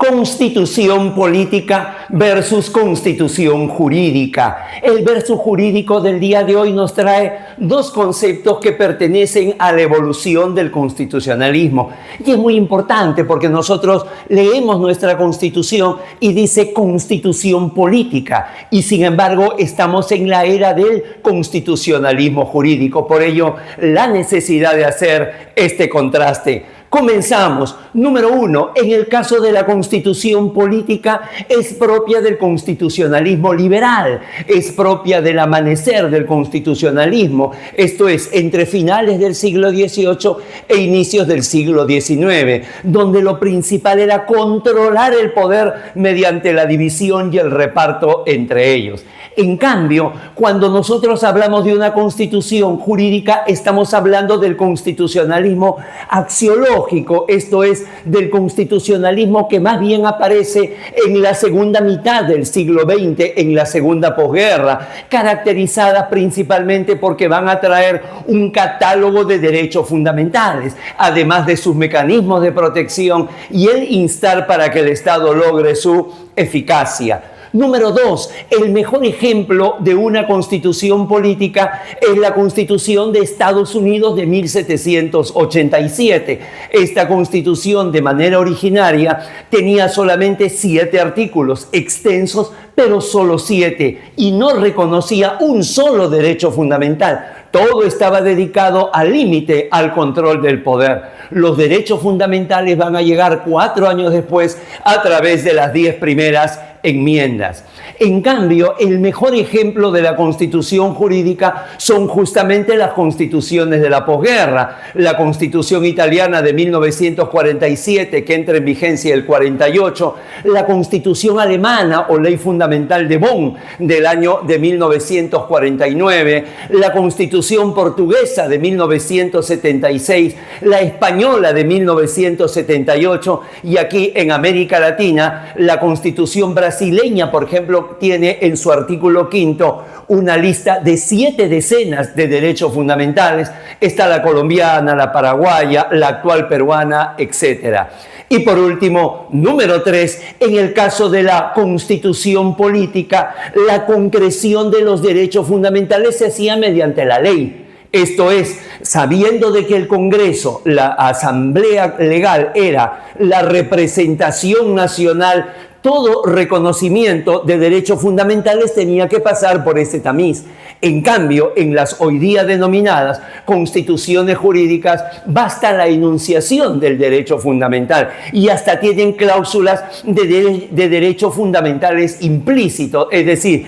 Constitución política versus constitución jurídica. El versus jurídico del día de hoy nos trae dos conceptos que pertenecen a la evolución del constitucionalismo. Y es muy importante porque nosotros leemos nuestra Constitución y dice constitución política. Y sin embargo estamos en la era del constitucionalismo jurídico. Por ello, la necesidad de hacer este contraste. Comenzamos. Número 1, en el caso de la constitución política es propia del constitucionalismo liberal, es propia del amanecer del constitucionalismo, esto es, entre finales del siglo XVIII e inicios del siglo XIX, donde lo principal era controlar el poder mediante la división y el reparto entre ellos. En cambio, cuando nosotros hablamos de una constitución jurídica, estamos hablando del constitucionalismo axiológico, esto es, del constitucionalismo que más bien aparece en la segunda mitad del siglo XX, en la segunda posguerra, caracterizada principalmente porque van a traer un catálogo de derechos fundamentales, además de sus mecanismos de protección y el instar para que el Estado logre su eficacia. Número 2, el mejor ejemplo de una constitución política es la Constitución de Estados Unidos de 1787. Esta constitución, de manera originaria, tenía solamente 7 artículos extensos, pero solo 7, y no reconocía un solo derecho fundamental. Todo estaba dedicado al límite, al control del poder. Los derechos fundamentales van a llegar 4 años después a través de las 10 primeras enmiendas. En cambio, el mejor ejemplo de la constitución jurídica son justamente las constituciones de la posguerra. La Constitución italiana de 1947, que entra en vigencia el 48, la Constitución alemana o Ley Fundamental de Bonn del año de 1949, la Constitución portuguesa de 1976, la española de 1978 y aquí en América Latina, la Constitución brasileña, por ejemplo, tiene en su artículo 5 una lista de 7 decenas de derechos fundamentales. Está la colombiana, la paraguaya, la actual peruana, etc. Y por último, número 3, en el caso de la constitución política, la concreción de los derechos fundamentales se hacía mediante la ley. Esto es, sabiendo de que el Congreso, la Asamblea Legal, era la representación nacional, todo reconocimiento de derechos fundamentales tenía que pasar por ese tamiz. En cambio, en las hoy día denominadas constituciones jurídicas, basta la enunciación del derecho fundamental y hasta tienen cláusulas de derechos fundamentales implícitos, es decir,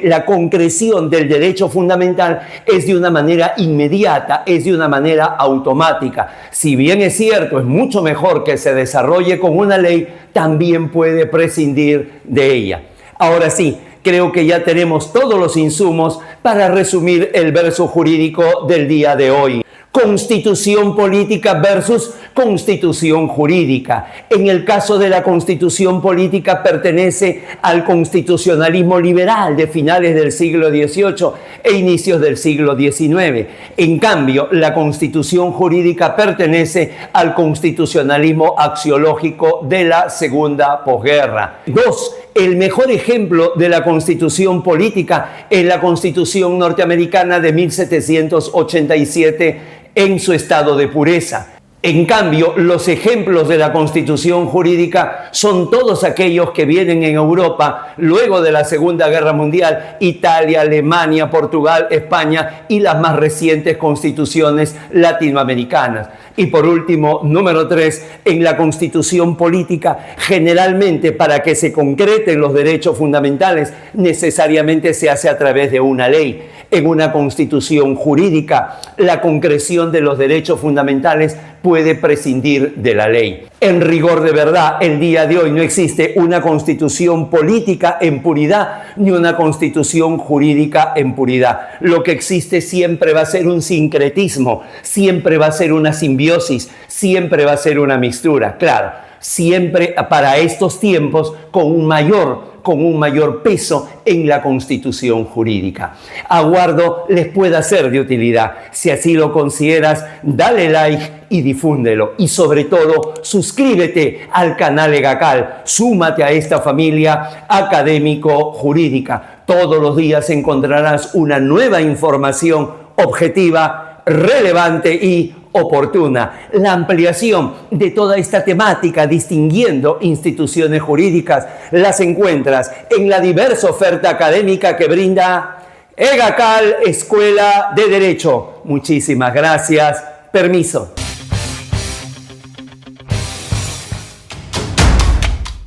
la concreción del derecho fundamental es de una manera inmediata, es de una manera automática. Si bien es cierto, es mucho mejor que se desarrolle con una ley, también puede prescindir de ella. Ahora sí, creo que ya tenemos todos los insumos para resumir el verso jurídico del día de hoy. Constitución política versus constitución jurídica. En el caso de la constitución política pertenece al constitucionalismo liberal de finales del siglo XVIII e inicios del siglo XIX. En cambio, la constitución jurídica pertenece al constitucionalismo axiológico de la segunda posguerra. 2. El mejor ejemplo de la constitución política es la Constitución norteamericana de 1787 en su estado de pureza. En cambio, los ejemplos de la constitución jurídica son todos aquellos que vienen en Europa luego de la Segunda Guerra Mundial: Italia, Alemania, Portugal, España y las más recientes constituciones latinoamericanas. Y por último, número 3, en la constitución política, generalmente para que se concreten los derechos fundamentales, necesariamente se hace a través de una ley. En una constitución jurídica, la concreción de los derechos fundamentales puede prescindir de la ley. En rigor de verdad, el día de hoy no existe una constitución política en puridad ni una constitución jurídica en puridad. Lo que existe siempre va a ser un sincretismo, siempre va a ser una simbiosis, siempre va a ser una mixtura. Claro, siempre para estos tiempos con un mayor con un mayor peso en la constitución jurídica. Aguardo les pueda ser de utilidad. Si así lo consideras, dale like y difúndelo. Y sobre todo, suscríbete al canal EGACAL. Súmate a esta familia académico-jurídica. Todos los días encontrarás una nueva información objetiva, relevante y oportuna. La ampliación de toda esta temática distinguiendo instituciones jurídicas las encuentras en la diversa oferta académica que brinda EGACAL Escuela de Derecho. Muchísimas gracias. Permiso.